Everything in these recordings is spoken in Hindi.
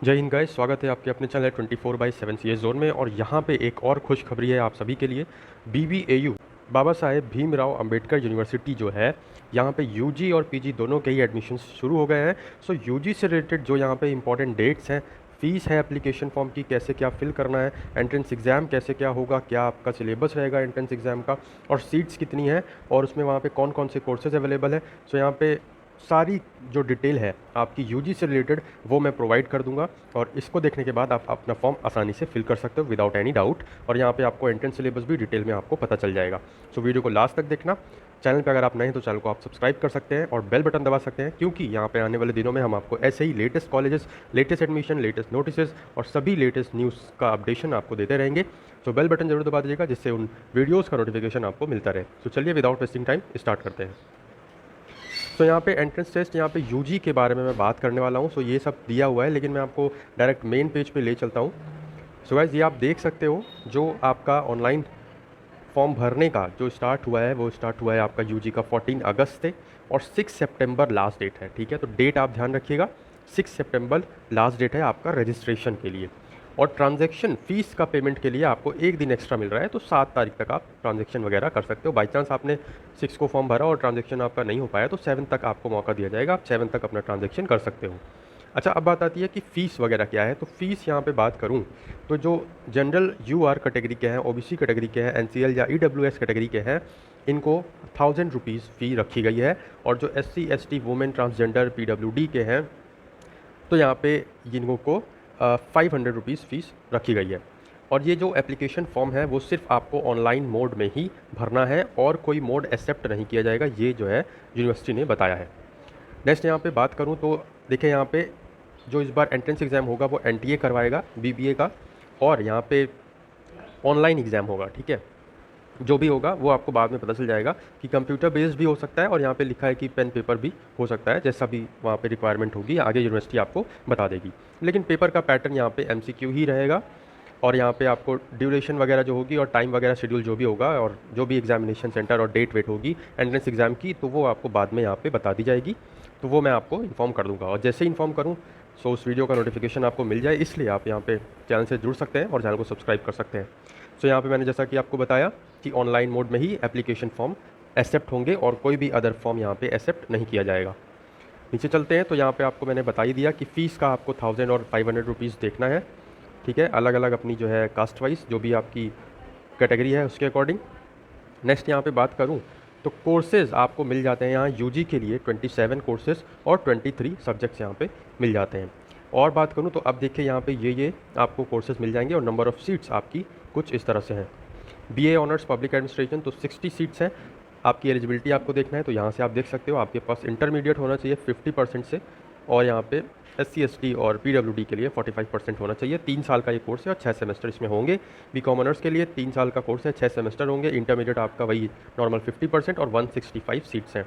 जय हिंद गाइस, स्वागत है आपके अपने चैनल 24/7 सी एस जोन में। और यहाँ पे एक और खुशखबरी है आप सभी के लिए। BBAU बाबा साहेब भीमराव अंबेडकर यूनिवर्सिटी जो है, यहाँ पे यूजी और पीजी दोनों के ही एडमिशन्स शुरू हो गए हैं। सो यूजी से रिलेटेड जो यहाँ पे इंपॉर्टेंट डेट्स हैं, फीस है एप्लीकेशन फॉर्म की, कैसे क्या फिल करना है, एंट्रेंस एग्ज़ाम कैसे क्या होगा, क्या आपका सिलेबस रहेगा एंट्रेंस एग्ज़ाम का, और सीट्स कितनी है, और उसमें वहाँ पे कौन कौन से कोर्सेज अवेलेबल है। सो यहाँ पे सारी जो डिटेल है आपकी यूजी से रिलेटेड वो मैं प्रोवाइड कर दूंगा, और इसको देखने के बाद आप अपना फॉर्म आसानी से फिल कर सकते हो विदाउट एनी डाउट। और यहाँ पे आपको एंट्रेंस सिलेबस भी डिटेल में आपको पता चल जाएगा। सो वीडियो को लास्ट तक देखना। चैनल पे अगर आप नए हैं तो चैनल को आप सब्सक्राइब कर सकते हैं और बेल बटन दबा सकते हैं, क्योंकि यहाँ पे आने वाले दिनों में हम आपको ऐसे ही latest colleges, latest admission, latest notice और सभी लेटेस्ट न्यूज़ का अपडेशन आपको देते रहेंगे। तो बेल बटन जरूर दबा दीजिएगा, जिससे उन वीडियोज़ का नोटिफिकेशन आपको मिलता रहे। तो चलिए विदाउट वेस्टिंग टाइम स्टार्ट करते हैं। तो यहाँ पे एंट्रेंस टेस्ट, यहाँ पे यूजी के बारे में मैं बात करने वाला हूँ। सो ये सब दिया हुआ है, लेकिन मैं आपको डायरेक्ट मेन पेज पे ले चलता हूँ। सो गाइस, ये आप देख सकते हो जो आपका ऑनलाइन फॉर्म भरने का जो स्टार्ट हुआ है, वो स्टार्ट हुआ है आपका यूजी का 14 अगस्त से, और 6 सितंबर लास्ट डेट है। ठीक है, तो डेट आप ध्यान रखिएगा, 6 सितंबर लास्ट डेट है आपका रजिस्ट्रेशन के लिए। और ट्रांजैक्शन फ़ीस का पेमेंट के लिए आपको एक दिन एक्स्ट्रा मिल रहा है, तो 7 तारीख तक आप ट्रांजैक्शन वगैरह कर सकते हो। बाई चांस आपने 6 को फॉर्म भरा और ट्रांजैक्शन आपका नहीं हो पाया, तो 7 तक आपको मौका दिया जाएगा, आप 7 तक अपना ट्रांजैक्शन कर सकते हो। अच्छा, अब बात आती है कि फ़ीस वगैरह क्या है। तो फ़ीस यहाँ पे बात करूँ तो जो जनरल UR कैटेगरी के हैं, OBC कैटेगरी के हैं, NCL या EWS कैटेगरी के हैं, इनको 1000 रुपीज़ फ़ी रखी गई है। और जो SC ST women transgender PWD के हैं, तो यहाँ पे इनको 500 रुपीज़ फ़ीस रखी गई है। और ये जो एप्लीकेशन फॉर्म है वो सिर्फ आपको ऑनलाइन मोड में ही भरना है, और कोई मोड एक्सेप्ट नहीं किया जाएगा, ये जो है यूनिवर्सिटी ने बताया है। नेक्स्ट यहाँ पे बात करूँ तो देखिए, यहाँ पे जो इस बार एंट्रेंस एग्ज़ाम होगा वो NTA करवाएगा BBA का, और यहाँ पे ऑनलाइन एग्ज़ाम होगा। ठीक है, जो भी होगा वो आपको बाद में पता चल जाएगा कि कंप्यूटर बेस्ड भी हो सकता है, और यहाँ पे लिखा है कि पेन पेपर भी हो सकता है। जैसा भी वहाँ पे रिक्वायरमेंट होगी आगे यूनिवर्सिटी आपको बता देगी, लेकिन पेपर का पैटर्न यहाँ पे MCQ ही रहेगा। और यहाँ पे आपको ड्यूरेशन वगैरह जो होगी और टाइम वगैरह शेड्यूल जो भी होगा, और जो भी एग्जामिनेशन सेंटर और डेट वेट होगी एंट्रेंस एग्ज़ाम की, तो वो आपको बाद में यहाँ पे बता दी जाएगी। तो वो मैं आपको इन्फॉर्म कर दूँगा, और जैसे ही इन्फॉर्म करूँ सो उस वीडियो का नोटिफिकेशन आपको मिल जाए, इसलिए आप यहाँ पे चैनल से जुड़ सकते हैं और चैनल को सब्सक्राइब कर सकते हैं। सो यहाँ पे मैंने जैसा कि आपको बताया कि ऑनलाइन मोड में ही एप्लीकेशन फॉर्म एक्सेप्ट होंगे, और कोई भी अदर फॉर्म यहाँ पे एक्सेप्ट नहीं किया जाएगा। नीचे चलते हैं, तो यहाँ पे आपको मैंने बता ही दिया कि फ़ीस का आपको 1000 और 500 रुपीज़ देखना है। ठीक है, अलग अलग अपनी जो है कास्ट वाइज जो भी आपकी कैटेगरी है उसके अकॉर्डिंग। नेक्स्ट यहाँ पे बात करूँ तो कोर्सेज़ आपको मिल जाते हैं यहाँ यूजी के लिए 27 कोर्सेज़ और 23 सब्जेक्ट्स यहाँ पे मिल जाते हैं। और बात करूँ तो अब देखिए, यहाँ पे ये आपको कोर्सेज़ मिल जाएंगे, और नंबर ऑफ़ सीट्स आपकी कुछ इस तरह से हैं। BA ऑनर्स पब्लिक एडमिनिस्ट्रेशन तो 60 सीट्स हैं। आपकी एलिजिबिलिटी आपको देखना है तो यहाँ से आप देख सकते हो, आपके पास इंटरमीडिएट होना चाहिए 50% से, और यहाँ पे SC ST और PWD के लिए 45% होना चाहिए। 3 साल का ये कोर्स है और 6 सेमेस्टर इसमें होंगे। BCom ऑनर्स के लिए 3 साल का कोर्स है, 6 सेमेस्टर होंगे। इंटरमीडिएट आपका वही नॉर्मल 50% और 165 सीट्स हैं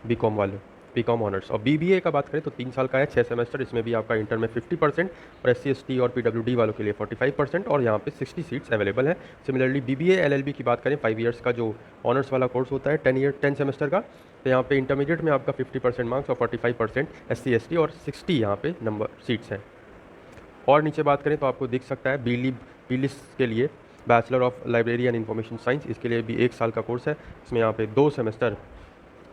BCom वाले, BCom ऑनर्स। और BBA का बात करें तो 3 साल का है, 6 सेमेस्टर, इसमें भी आपका इंटर में 50% और SC ST और PWD वालों के लिए 45%, और यहाँ पे 60 सीट्स अवेलेबल हैं। सिमिलरली BBA LLB की बात करें, 5 ईयर्स का जो ऑनर्स वाला कोर्स होता है, 10 सेमेस्टर का, तो यहाँ पे इंटरमीडिएट में आपका 50% मार्क्स और 45% SC ST और 60 यहाँ पे नंबर सीट्स हैं। और नीचे बात करें तो आपको दिख सकता है बीलिस के लिए bachelor of library and information science, इसके लिए भी 1 साल का कोर्स है। इसमें यहाँ पे 2 सेमेस्टर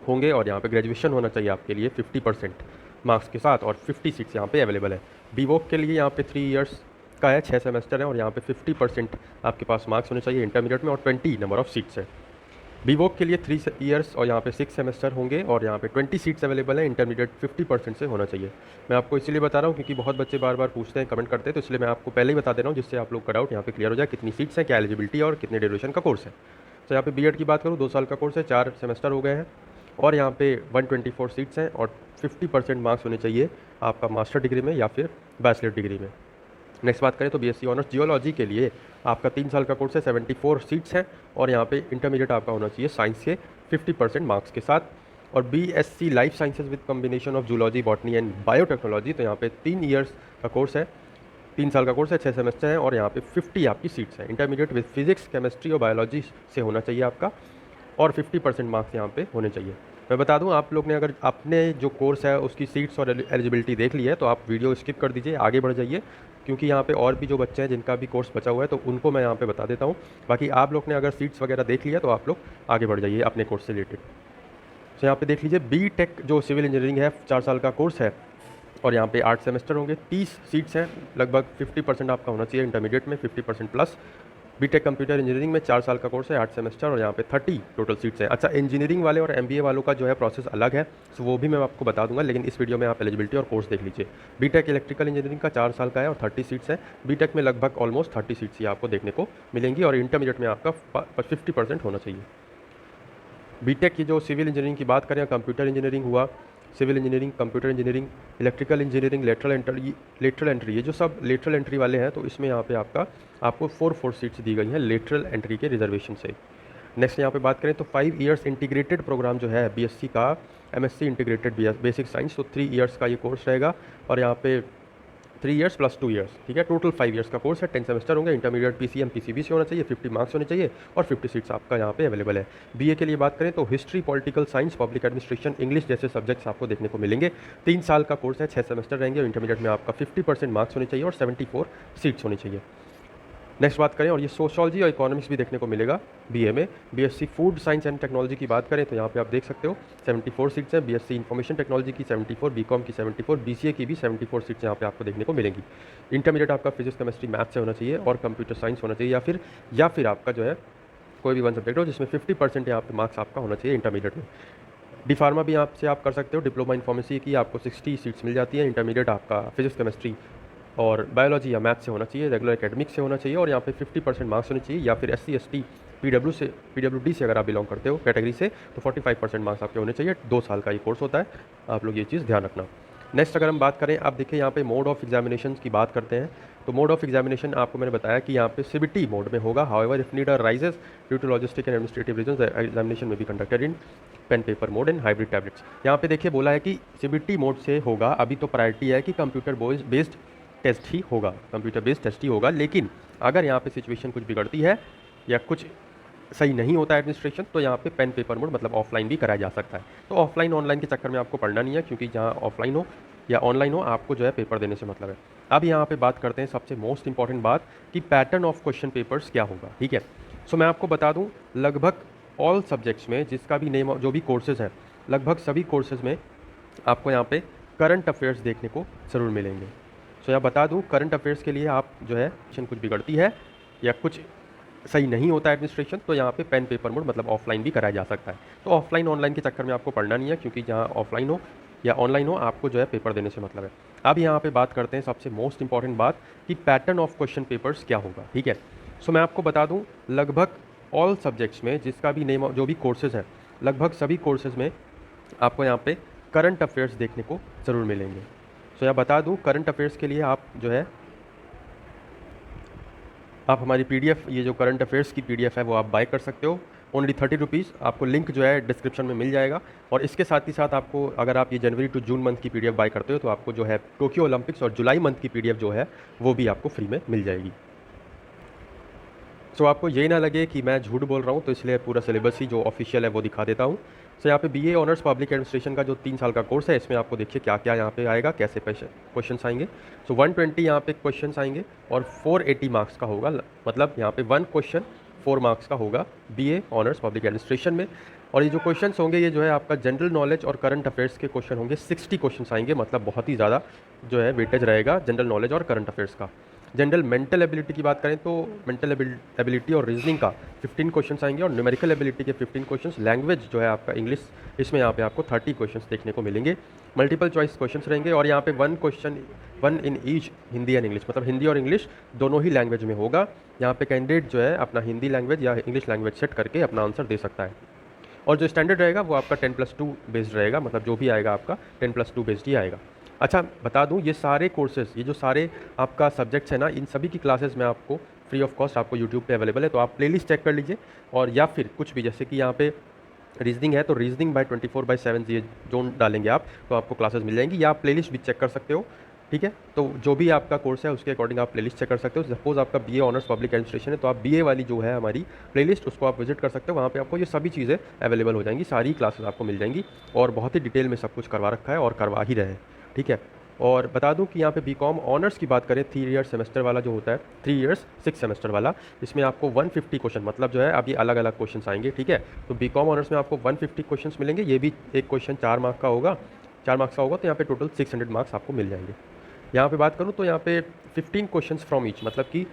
होंगे, और यहाँ पे ग्रेजुएशन होना चाहिए आपके लिए 50% मार्क्स के साथ, और 50 सीट्स यहाँ पे अवेलेबल है। BVOC के लिए यहाँ पे 3 इयर्स का है, 6 सेमेस्टर है, और यहाँ पे 50% आपके पास मार्क्स होने चाहिए इंटरमीडिएट में, और 20 नंबर ऑफ़ सीट्स है। BVOC के लिए 3 इयर्स और यहाँ पे 6 सेमेस्टर होंगे, और यहाँ पे 20 सीट्स अवेलेबल है। इंटरमीडिएट 50% से होना चाहिए। मैं आपको इसीलिए बता रहा हूँ क्योंकि बहुत बच्चे बार बार पूछते हैं, कमेंट करते हैं, तो इसलिए मैं आपको पहले ही बता दे रहा हूँ, जिससे आप लोग का डाउट यहाँ पे क्लियर हो जाए, कितनी सीट्स हैं, क्या एलिजिबिलिटी है, और कितने ड्यूरेशन का कोर्स है। तो यहाँ पे B.Ed की बात करूँ, 2 साल का कोर्स है, 4 सेमेस्टर हो गए हैं, और यहाँ पे 124 सीट्स हैं, और 50% मार्क्स होने चाहिए आपका मास्टर डिग्री में या फिर बैचलर डिग्री में। नेक्स्ट बात करें तो BSc ऑनर्स जियोलॉजी के लिए आपका 3 साल का कोर्स है, 74 सीट्स हैं, और यहाँ पे इंटरमीडिएट आपका होना चाहिए साइंस के 50% मार्क्स के साथ। और BSc life sciences with combination of zoology, botany and biotechnology, तो यहाँ पे 3 ईयर्स का कोर्स है, 3 साल का कोर्स है, 6 सेमेस्टर है, और यहाँ पे 50 आपकी सीट्स हैं। इंटरमीडिएट विद फिजिक्स, केमिस्ट्री और बायोलॉजी से होना चाहिए आपका, और 50% मार्क्स यहाँ पे होने चाहिए। मैं बता दूं, आप लोग ने अगर आपने जो कोर्स है उसकी सीट्स और एलिजिबिलिटी देख ली है तो आप वीडियो स्किप कर दीजिए, आगे बढ़ जाइए, क्योंकि यहाँ पे और भी जो बच्चे हैं जिनका भी कोर्स बचा हुआ है तो उनको मैं यहाँ पे बता देता हूँ। बाकी आप लोग ने अगर सीट्स वगैरह देख लिया तो आप लोग आगे बढ़ जाइए अपने कोर्स से रिलेटेड। तो यहाँ पे देख लीजिए, बी टेक जो सिविल इंजीनियरिंग है 4 साल का कोर्स है और यहाँ पे 8 सेमेस्टर होंगे, 30 सीट्स हैं, लगभग 50% आपका होना चाहिए इंटरमीडिएट में, 50% प्लस। बीटेक कंप्यूटर इंजीनियरिंग में 4 साल का कोर्स है, 8 सेमेस्टर और यहाँ पे 30 टोटल सीट्स हैं। अच्छा, इंजीनियरिंग वाले और एमबीए वालों का जो है प्रोसेस अलग है, सो वो भी मैं आपको बता दूंगा, लेकिन इस वीडियो में आप एलिजिबिलिटी और कोर्स देख लीजिए। बीटेक इलेक्ट्रिकल इंजीनियरिंग का 4 साल का है और 30 सीट्स है। बीटेक में लगभग ऑलमोस्ट 30 सीट्स ही आपको देखने को मिलेंगी और इंटरमीडिएट में आपका 50% होना चाहिए। बीटेक की जो सिविल इंजीनियरिंग की बात करें, कंप्यूटर इंजीनियरिंग हुआ, civil engineering, computer engineering, electrical engineering, lateral entry, ये जो सब लेटरल एंट्री वाले हैं, तो इसमें यहाँ पे आपको 4 सीट्स दी गई हैं लेटरल एंट्री के रिजर्वेशन से। नेक्स्ट यहाँ पे बात करें तो 5 इयर्स इंटीग्रेटेड प्रोग्राम जो है बीएससी का, एमएससी इंटीग्रेटेड बेसिक साइंस, तो 3 इयर्स का ये कोर्स रहेगा और यहाँ पे 3 इयर्स प्लस 2 इयर्स, ठीक है, टोटल 5 इयर्स का कोर्स है। 10 सेमेस्टर होंगे, इंटरमीडिएट पीसीएम पीसीबी से होना चाहिए, 50 मार्क्स होने चाहिए और 50 सीट्स आपका यहाँ पे अवेलेबल है। बीए के लिए बात करें तो history, political science, public administration, English जैसे सब्जेक्ट्स आपको देखने को मिलेंगे। 3 साल का कोर्स है, 6 सेमेस्टर रहेंगे और इंटरमीडिएट में आपका 50% मार्क्स होने चाहिए और 74 सीट्स होनी चाहिए। नेक्स्ट बात करें, और ये सोशोलॉजी और इकोनॉमिक्स भी देखने को मिलेगा बीए में। BSc food science and technology की बात करें तो यहाँ पे आप देख सकते हो 74 सीट्स हैं। बीएससी इंफॉर्मेशन टेक्नोलॉजी की 74, बीकॉम की 74, बीसीए की भी 74 सीट्स यहाँ पे आपको देखने को मिलेंगी। इंटरमीडिएट आपका फिजिक्स, केमिस्ट्री, मैथ से होना चाहिए और कंप्यूटर साइंस होना चाहिए, या फिर आपका जो है कोई भी वन सब्जेक्ट हो जिसमें 50% यहाँ पे मार्क्स आपका होना चाहिए इंटरमीडिएट में। डी फार्मा भी यहाँ से आप कर सकते हो, डिप्लोमा इन फार्मेसी की आपको 60 सीट्स मिल जाती है। इंटरमीडिएट आपका फिजिक्स, केमिस्ट्री और बायोलॉजी या मैथ से होना चाहिए, रेगुलर एकेडमिक से होना चाहिए और यहाँ पे 50% मार्क्स होने चाहिए, या फिर एससी एसटी पीडब्ल्यूडी से अगर आप बिलोंग करते हो कैटेगरी से तो 45% मार्क्स आपके होने चाहिए। 2 साल का ये कोर्स होता है, आप लोग ये चीज़ ध्यान रखना। नेक्स्ट अगर हम बात करें, आप देखिए यहाँ पे मोड ऑफ एग्जामिनेशन की बात करते हैं, तो मोड ऑफ एग्जामिनेशन आपको मैंने बताया कि यहाँ पे सीबीटी मोड में होगा। However if need arises due to logistic and administrative reasons, examination may be conducted in pen paper mode and hybrid tablets. यहाँ पे देखिए बोला है कि सीबीटी मोड से होगा, अभी तो प्रायोरिटी है कि कंप्यूटर बेस्ड टेस्ट ही होगा, कंप्यूटर बेस्ड टेस्ट ही होगा, लेकिन अगर यहाँ पे सिचुएशन कुछ बिगड़ती है या कुछ सही नहीं होता है एडमिनिस्ट्रेशन, तो यहाँ पे पेन पेपर मोड मतलब ऑफलाइन भी कराया जा सकता है। तो ऑफलाइन ऑनलाइन के चक्कर में आपको पढ़ना नहीं है, क्योंकि जहाँ ऑफलाइन हो या ऑनलाइन हो आपको जो है पेपर देने से मतलब है। अब यहाँ पे बात करते हैं सबसे मोस्ट इंपॉर्टेंट बात कि पैटर्न ऑफ क्वेश्चन पेपर्स क्या होगा, ठीक है। सो मैं आपको बता दूँ, लगभग ऑल सब्जेक्ट्स में जिसका भी नेम जो भी कोर्सेज़ हैं, लगभग सभी कोर्सेज़ में आपको यहाँ पे करंट अफेयर्स देखने को ज़रूर मिलेंगे। सो यहाँ बता दूँ, करंट अफेयर्स के लिए आप जो है कुछ बिगड़ती है या कुछ सही नहीं होता है एडमिनिस्ट्रेशन, तो यहाँ पे पेन पेपर मोड मतलब ऑफलाइन भी कराया जा सकता है। तो ऑफलाइन ऑनलाइन के चक्कर में आपको पढ़ना नहीं है, क्योंकि जहाँ ऑफलाइन हो या ऑनलाइन हो आपको जो है पेपर देने से मतलब है। अब यहाँ पे बात करते हैं सबसे मोस्ट इंपॉर्टेंट बात कि पैटर्न ऑफ क्वेश्चन पेपर्स क्या होगा, ठीक है। सो मैं आपको बता दूँ, लगभग ऑल सब्जेक्ट्स में जिसका भी नेम जो भी कोर्सेज़ हैं, लगभग सभी कोर्सेज़ में आपको यहाँ पे करंट अफेयर्स देखने को ज़रूर मिलेंगे। सो यहाँ बता दूँ, करंट अफेयर्स के लिए आप जो है आप हमारी पीडीएफ, ये जो करंट अफेयर्स की पीडीएफ है वो आप बाय कर सकते हो, ओनली 30 रुपीज़। आपको लिंक जो है डिस्क्रिप्शन में मिल जाएगा। और इसके साथ ही साथ आपको, अगर आप ये जनवरी टू जून मंथ की पीडीएफ बाय करते हो तो आपको जो है टोक्यो ओलंपिक्स और जुलाई मंथ की पीडीएफ जो है वो भी आपको फ्री में मिल जाएगी। सो आपको ये ना लगे कि मैं झूठ बोल रहा हूँ, तो इसलिए पूरा सिलेबस ही जो ऑफिशियल है वो दिखा देता हूँ। सो यहाँ पे बीए ऑनर्स पब्लिक एडमिनिस्ट्रेशन का जो 3 साल का कोर्स है, इसमें आपको देखिए क्या क्या यहाँ पे आएगा, कैसे क्वेश्चन आएंगे। सो 120 यहाँ पे क्वेश्चन आएंगे और 480 मार्क्स का होगा, मतलब यहाँ पे 1 क्वेश्चन 4 मार्क्स का होगा बीए ऑनर्स पब्लिक एडमिनिस्ट्रेशन में। और ये जो क्वेश्चन होंगे ये जो है आपका जनरल नॉलेज और करंट अफेयर्स के क्वेश्चन होंगे, 60 क्वेश्चन आएंगे, मतलब बहुत ही ज़्यादा जो है वेटेज रहेगा जनरल नॉलेज और करंट अफेयर्स का। जनरल मेंटल एबिलिटी की बात करें तो मेंटल एबिलिटी और रीजनिंग का 15 क्वेश्चंस आएंगे और न्यूमेरिकल एबिलिटी के 15 क्वेश्चंस। लैंग्वेज जो है आपका इंग्लिश, इसमें यहाँ पे आपको 30 क्वेश्चंस देखने को मिलेंगे। मल्टीपल चॉइस क्वेश्चंस रहेंगे और यहाँ पे 1 question 1 in each Hindi and English, मतलब हिंदी और इंग्लिश दोनों ही लैंग्वेज में होगा। यहाँ पे कैंडिडेट जो है अपना हिंदी लैंग्वेज या इंग्लिश लैंग्वेज सेट करके अपना आंसर दे सकता है। और जो स्टैंडर्ड रहेगा वो आपका 10+2 बेस्ड रहेगा, मतलब जो भी आएगा आपका 10+2 बेस्ड ही आएगा। अच्छा बता दूं, ये सारे कोर्सेज़, ये जो सारे आपका सब्जेक्ट्स हैं ना, इन सभी की क्लासेस में आपको फ्री ऑफ कॉस्ट आपको यूट्यूब पे अवेलेबल है। तो आप प्लेलिस्ट चेक कर लीजिए, और या फिर कुछ भी, जैसे कि यहाँ पे रीजनिंग है तो रीजनिंग बाय 24/7 ये जोन डालेंगे आप तो आपको क्लासेस मिल जाएंगी, या आप प्लेलिस्ट भी चेक कर सकते हो। ठीक है। तो जो भी आपका कोर्स है उसके अकॉर्डिंग आप प्लेलिस्ट चेक कर सकते हो। सपोज़ आपका बीए ऑनर्स पब्लिक एडमिनिस्ट्रेशन है तो आप बीए वाली जो है हमारी प्लेलिस्ट उसको आप विजिट कर सकते हो। वहाँ पे आपको ये सभी चीज़ें अवेलेबल हो जाएंगी, सारी क्लासेस आपको मिल जाएंगी और बहुत ही डिटेल में सब कुछ करवा रखा है और करवा ही रहे हैं। ठीक है। और बता दूं कि यहाँ पे बीकॉम ऑनर्स की बात करें 3 ईयर सेमेस्टर वाला जो होता है, 3 इयर्स 6 सेमेस्टर वाला, इसमें आपको 150 क्वेश्चन, मतलब जो है अभी अलग अलग क्वेश्चन आएंगे। ठीक है। तो बीकॉम ऑनर्स में आपको 150 क्वेश्चन मिलेंगे। ये भी एक क्वेश्चन 4 मार्क्स का होगा, 4 मार्क्स का होगा, तो यहाँ पे टोटल 600 मार्क्स आपको मिल जाएंगे। यहाँ पे बात करूँ तो यहाँ पे 15 क्वेश्चंस फ्रॉम ईच, मतलब कि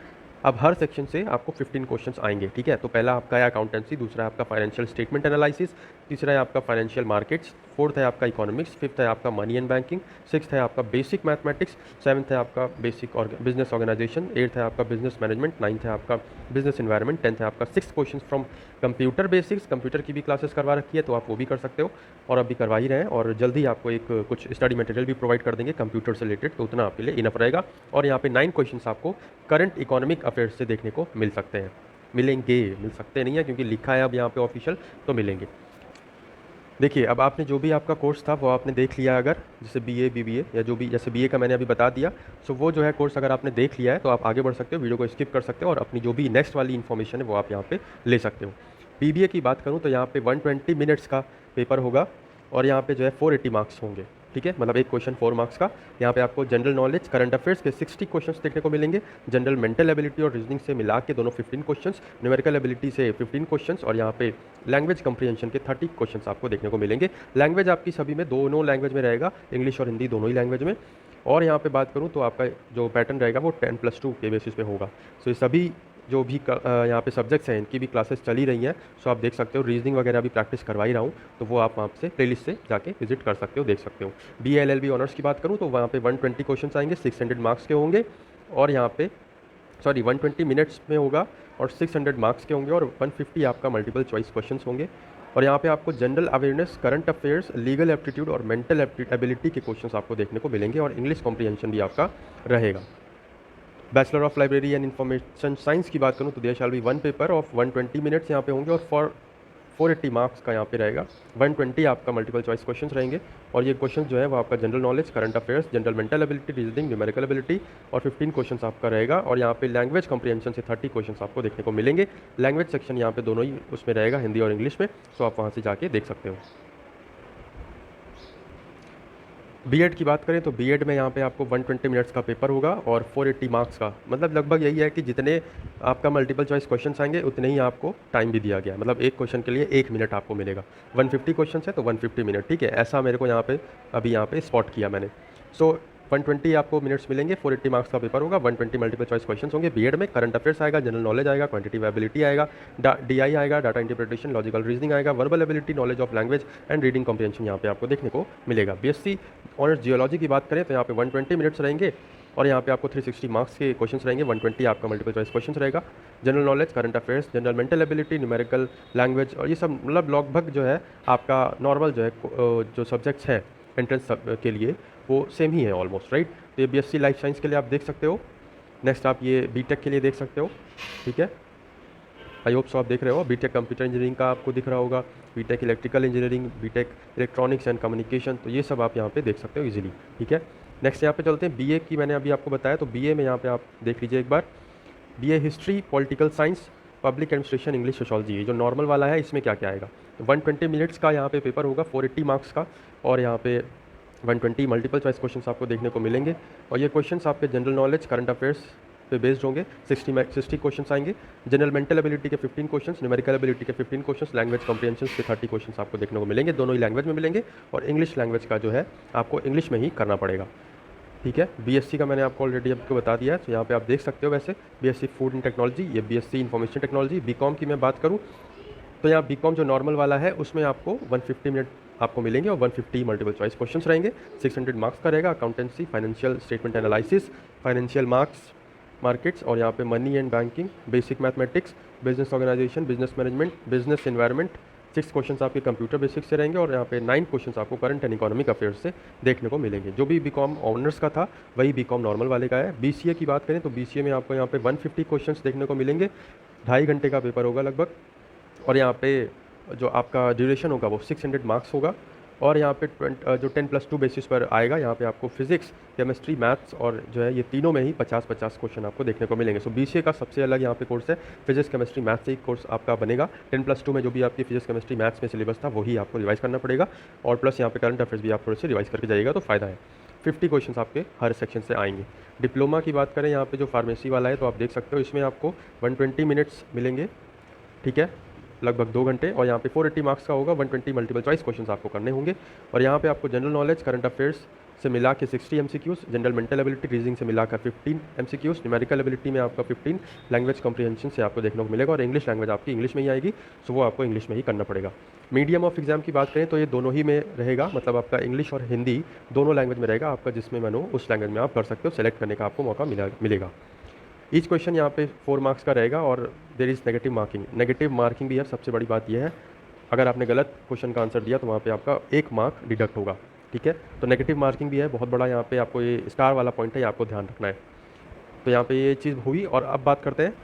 अब हर सेक्शन से आपको 15 क्वेश्चंस आएंगे। ठीक है। तो पहला आपका है अकाउंटेंसी, दूसरा है आपका फाइनेंशियल स्टेटमेंट एनालिसिस, तीसरा है आपका फाइनेंशियल मार्केट्स, फोर्थ है आपका इकोनॉमिक्स, फिफ्थ है आपका मनी एंड बैंकिंग, सिक्स्थ है आपका बेसिक मैथमेटिक्स, सेवन्थ है आपका बेसिक और बिजनेस ऑर्गेनाइजेशन, एट्थ है आपका बिजनेस मैनेजमेंट, नाइन्थ है आपका बिजनेस एनवायरनमेंट, टेंथ है आपका 6 question from computer basics. Computer की भी क्लासेस करवा रखी है तो आप वो भी कर सकते हो और अभी करवा ही रहे हैं, और जल्दी आपको एक कुछ स्टडी मटेरियल भी प्रोवाइड कर देंगे कंप्यूटर से रिलेटेड, तो उतना आपके लिए इनफ रहेगा। और यहाँ पे 9 क्वेश्चन आपको करंट इकोनॉमिक अफेयर्स से देखने को मिल सकते हैं, मिल सकते नहीं है क्योंकि लिखा है अब यहाँ पे ऑफिशियल, तो मिलेंगे। देखिए अब आपने जो भी आपका कोर्स था वो आपने देख लिया, अगर जैसे बीए बीबीए या जो भी, जैसे बीए का मैंने अभी बता दिया, सो वो जो है कोर्स अगर आपने देख लिया है तो आप आगे बढ़ सकते हो, वीडियो को स्किप कर सकते हो और अपनी जो भी नेक्स्ट वाली इन्फॉर्मेशन है वो आप यहाँ पे ले सकते हो। बीबीए की बात करूँ तो यहाँ पे 120 मिनट्स का पेपर होगा और यहाँ पे जो है 480 मार्क्स होंगे। ठीक है, मतलब एक क्वेश्चन 4 मार्क्स का। यहाँ पे आपको जनरल नॉलेज, करंट अफेयर्स के 60 क्वेश्चंस देखने को मिलेंगे, जनरल मेंटल एबिलिटी और रीजनिंग से मिला के दोनों 15 क्वेश्चंस, न्यूमेरिकल एबिलिटी से 15 क्वेश्चंस, और यहाँ पे लैंग्वेज कंप्रीहेंशन के 30 क्वेश्चंस आपको देखने को मिलेंगे। लैंग्वेज आपकी सभी में दोनों लैंग्वेज में रहेगा, इंग्लिश और हिंदी दोनों ही लैंग्वेज में। और यहाँ पे बात करूँ तो आपका जो पैटर्न रहेगा वो 10+2 के बेसिस पे होगा। सो ये सभी जो भी यहाँ पे सब्जेक्ट्स हैं इनकी भी क्लासेस चली रही हैं, सो आप देख सकते हो। रीजनिंग वगैरह भी प्रैक्टिस करवा ही रहा हूँ, तो वो आप वहाँ से प्लेलिस्ट से जाके विजिट कर सकते हो, देख सकते हो। BA-LLB ऑनर्स की बात करूँ तो वहाँ पे 120 क्वेश्चन आएंगे, 600 मार्क्स के होंगे, और यहाँ पे 120 मिनट्स में होगा और 600 मार्क्स के होंगे, और 150 आपका मल्टीपल चॉइस क्वेश्चन होंगे। और यहाँ पे आपको general awareness, current affairs, legal aptitude और मेंटल एबिलिटी के क्वेश्चंस आपको देखने को मिलेंगे, और इंग्लिश कॉम्प्रीहेंशन भी आपका रहेगा। Bachelor of library and information science की बात करूँ तो there shall be 1 paper of 120 minutes यहाँ पे होंगे, और 480 मार्क्स का यहाँ पे रहेगा। 120 आपका मल्टीपल चॉइस क्वेश्चंस रहेंगे, और ये क्वेश्चन जो है वो आपका general knowledge, current affairs, general mental ability, reasoning, numerical ability, और 15 क्वेश्चन आपका रहेगा। और यहाँ पे लैंग्वेज कॉम्प्रीहेंशन से 30 क्वेश्चन आपको देखने को मिलेंगे। लैंग्वेज सेक्शन यहाँ पे दोनों ही उसमें रहेगा, हिंदी और इंग्लिश में, तो आप वहाँ से जाके देख सकते हो। बीएड की बात करें तो बीएड में यहाँ पे आपको 120 मिनट्स का पेपर होगा और 480 मार्क्स का, मतलब लगभग यही है कि जितने आपका मल्टीपल चॉइस क्वेश्चंस आएंगे उतने ही आपको टाइम भी दिया गया है, मतलब एक क्वेश्चन के लिए 1 मिनट आपको मिलेगा। 150 क्वेश्चन है तो 150 मिनट, ठीक है, ऐसा मेरे को यहाँ पे अभी यहाँ पे स्पॉट किया मैंने। सो 120 आपको मिनट्स मिलेंगे, 480 मार्क्स का पेपर होगा, 120 मल्टीपल चॉइस क्वेश्चन होंगे। बीएड में करंट अफेयर्स आएगा, जनरल नॉलेज आएगा, क्वांटिटेटिव एबिलिटी आएगा, डीआई आएगा, डाटा इंटरप्रिटेशन, लॉजिकल रीजनिंग आएगा, verbal ability, knowledge of language and reading comprehension यहाँ पे आपको देखने को मिलेगा। बीएससी ऑनर्स जियोलॉजी की बात करें तो यहाँ पे 120 मिनट्स रहेंगे, और यहाँ पे आपको 360 मार्क्स के क्वेश्चंस रहेंगे, 120 आपका मल्टीपल चॉइस क्वेश्चंस रहेगा। General knowledge, current affairs, general mental ability, numerical, language, और ये सब मतलब लगभग जो है आपका नॉर्मल जो है जो सब्जेक्ट्स हैं एंट्रेंस के लिए वो सेम ही है ऑलमोस्ट, राइट। तो ये बीएससी लाइफ साइंस के लिए आप देख सकते हो। नेक्स्ट आप ये बीटेक के लिए देख सकते हो, ठीक है। आई होप सो आप देख रहे हो। बीटेक कंप्यूटर इंजीनियरिंग का आपको दिख रहा होगा, BTech electrical engineering, BTech electronics and communication, तो ये सब आप यहाँ पे देख सकते हो इजीली, ठीक है। नेक्स्ट यहाँ पे चलते हैं बीए की, मैंने अभी आपको बताया, तो बीए में यहाँ पे आप देख लीजिए एक बार। BA history, political science, public administration, English, sociology, ये जो नॉर्मल वाला है इसमें क्या क्या आएगा। तो 120 मिनट्स का यहाँ पे पेपर होगा, 480 मार्क्स का, और यहाँ पे 120 मल्टीपल चॉइस क्वेश्चंस आपको देखने को मिलेंगे, और ये क्वेश्चंस आपके जनरल नॉलेज, करंट अफेयर्स पे बेस्ड होंगे। 60 क्वेश्चंस आएंगे, जनरल मेंटल एबिलिटी के 15 क्वेश्चंस, न्यूमेरिकल एबिलिटी के 15 क्वेश्चंस, लैंग्वेज कॉम्प्रीहेंशन के 30 क्वेश्चंस आपको देखने को मिलेंगे, दोनों ही लैंग्वेज में मिलेंगे, और इंग्लिश लैंग्वेज का जो है आपको इंग्लिश में ही करना पड़ेगा, ठीक है। बीएससी का मैंने आपको ऑलरेडी आपको बता दिया है, तो यहाँ पे आप देख सकते हो। वैसे बीएससी फूड एंड टेक्नोलॉजी, ये बीएससी इंफॉर्मेशन टेक्नोलॉजी। बीकॉम की मैं बात करूँ तो यहाँ बीकॉम जो नॉर्मल वाला है उसमें आपको 150 मिनट आपको मिलेंगे, और 150 मल्टीपल चॉइस क्वेश्चंस रहेंगे, 600 मार्क्स का रहेगा। Accountancy, financial statement analysis, financial markets, और यहाँ पे money and banking, basic mathematics, business organization, business management, business environment. 6 questions आपके कंप्यूटर बेसिक्स से रहेंगे, और यहाँ पे 9 क्वेश्चंस आपको करंट एंड इकोनॉमिक अफेयर्स से देखने को मिलेंगे। जो भी बीकॉम ऑनर्स का था वही बीकॉम नॉर्मल वाले का है। बीसीए की बात करें तो बीसीए में आपको यहाँ पे 150 क्वेश्चंस देखने को मिलेंगे, 2.5 घंटे का पेपर होगा लगभग, और यहाँ पे जो आपका ड्यूरेशन होगा वो 600 मार्क्स होगा, और यहाँ पे जो 10+2 बेसिस पर आएगा, यहाँ पे आपको फिजिक्स, केमिस्ट्री, मैथ्स और जो है ये तीनों में ही 50-50 क्वेश्चन आपको देखने को मिलेंगे। सो बीसीए का सबसे अलग यहाँ पे कोर्स है, फिजिक्स केमिस्ट्री मैथ्स से एक कोर्स आपका बनेगा। 10+2 में जो भी आपकी फिजिक्स केमिस्ट्री मैथ्स में सिलेबस था वही आपको रिवाइज करना पड़ेगा, और प्लस यहाँ पे करंट अफेयर्स भी आप थोड़े से रिवाइज करके जाइएगा तो फ़ायदा है। 50 क्वेश्चन आपके हर सेक्शन से आएंगे। डिप्लोमा की बात करें यहाँ पे जो फार्मेसी वाला है तो आप देख सकते हो इसमें आपको 120 मिनट्स मिलेंगे, ठीक है, लगभग 2 घंटे, और यहाँ पे 480 मार्क्स का होगा। 120 मल्टीपल चॉइस क्वेश्चंस आपको करने होंगे, और यहाँ पे आपको जनरल नॉलेज, करंट अफेयर्स से मिला के 60 MCQs, general mental ability, reasoning से मिलाकर 15 MCQs, न्यूमेरिकल एबिलिटी में आपका 15, लैंग्वेज कॉम्प्रिहेंशन से आपको देखने को मिलेगा, और इंग्लिश लैंग्वेज आपकी इंग्लिश में ही आएगी, सो वो आपको इंग्लिश में ही करना पड़ेगा। मीडियम ऑफ एग्जाम की बात करें तो ये दोनों ही में रहेगा, मतलब आपका इंग्लिश और हिंदी दोनों लैंग्वेज में रहेगा आपका, जिसमें मन हो उस लैंग्वेज में आप कर सकते हो, सेलेक्ट करने का आपको मौका मिलेगा। ईच क्वेश्चन यहाँ पे 4 मार्क्स का रहेगा, और there is negative marking. Negative marking भी है, सबसे बड़ी बात यह है अगर आपने गलत क्वेश्चन का आंसर दिया तो वहाँ पे आपका 1 मार्क डिडक्ट होगा, ठीक है। तो नेगेटिव मार्किंग भी है, बहुत बड़ा यहाँ पे आपको ये स्टार वाला पॉइंट है, ये आपको ध्यान रखना है। तो यहाँ पे ये चीज़ हुई, और अब बात करते हैं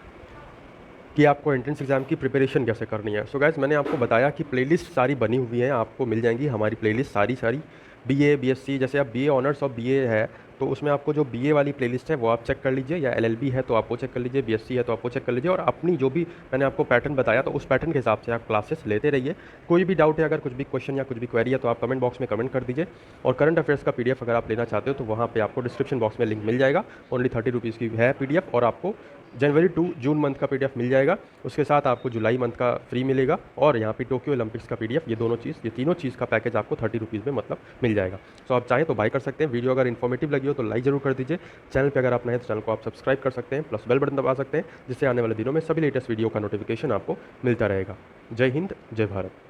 कि आपको एंट्रेंस एग्जाम की प्रिपरेशन कैसे करनी है। सो गाइस, मैंने आपको बताया कि प्लेलिस्ट सारी बनी हुई है, आपको मिल जाएंगी हमारी प्लेलिस्ट सारी बीए, बीएससी, जैसे आप बीए ऑनर्स और बीए है तो उसमें आपको जो बीए वाली प्लेलिस्ट है वो आप चेक कर लीजिए, या एलएलबी है तो आप वो चेक कर लीजिए, बीएससी है तो आप वो चेक कर लीजिए, और अपनी जो भी मैंने आपको पैटर्न बताया तो उस पैटर्न के हिसाब से आप क्लासेस लेते रहिए। कोई भी डाउट है, अगर कुछ भी क्वेश्चन या कुछ भी क्वेरी है तो आप कमेंट बॉक्स में कमेंट कर दीजिए, और करंट अफेयर्स का पीडीएफ अगर आप लेना चाहते हो तो वहाँ पे आपको डिस्क्रिप्शन बॉक्स में लिंक मिल जाएगा। ओनली 30 रुपीज़ की है पीडीएफ, और आपको जनवरी टू जून मंथ का पीडीएफ मिल जाएगा, उसके साथ आपको जुलाई मंथ का फ्री मिलेगा, और यहाँ पे टोक्यो ओलंपिक्स का पीडीएफ, ये तीनों चीज़ का पैकेज आपको 30 रुपीज़ में मतलब मिल जाएगा। सो आप चाहें तो बाय कर सकते हैं। वीडियो अगर इन्फॉर्मेटिव लगी हो तो लाइक जरूर कर दीजिए। चैनल पे अगर आप नए हैं तो चैनल को आप सब्सक्राइब कर सकते हैं, प्लस बेल बटन दबा सकते हैं, जिससे आने वाले दिनों में सभी लेटेस्ट वीडियो का नोटिफिकेशन आपको मिलता रहेगा। जय हिंद, जय भारत।